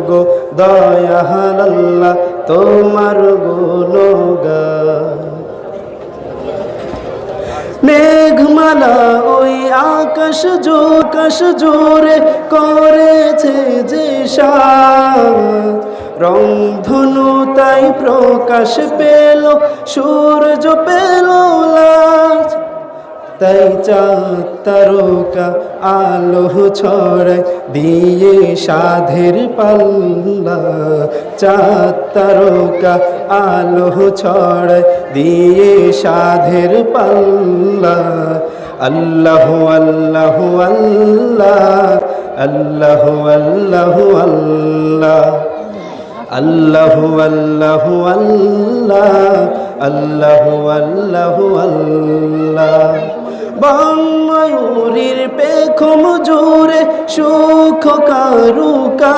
গো দয়াল আল্লাহ তোমার গুণগান। মেঘমালা ওই আকাশ জোরে করেছে যে সাত, রংধনু তাই প্রকাশ পেল, সূর্য পেল লাজ। তাই চাঁদ তারকা আলো ছড়ায় দিয়ে সাধের পাল্লা, চাঁদ তারকা আলো ছড়ায় দিয়ে সাধের পাল্লা। আল্লাহ আল্লাহ আল্লাহ আল্লাহ আল্লাহ আল্লাহ আল্লাহু আল্লাহু আল্লাহ আল্লাহু আল্লাহু আল্লাহ। বাংময়ূরীর পেখম জোরে সুখ কারুকা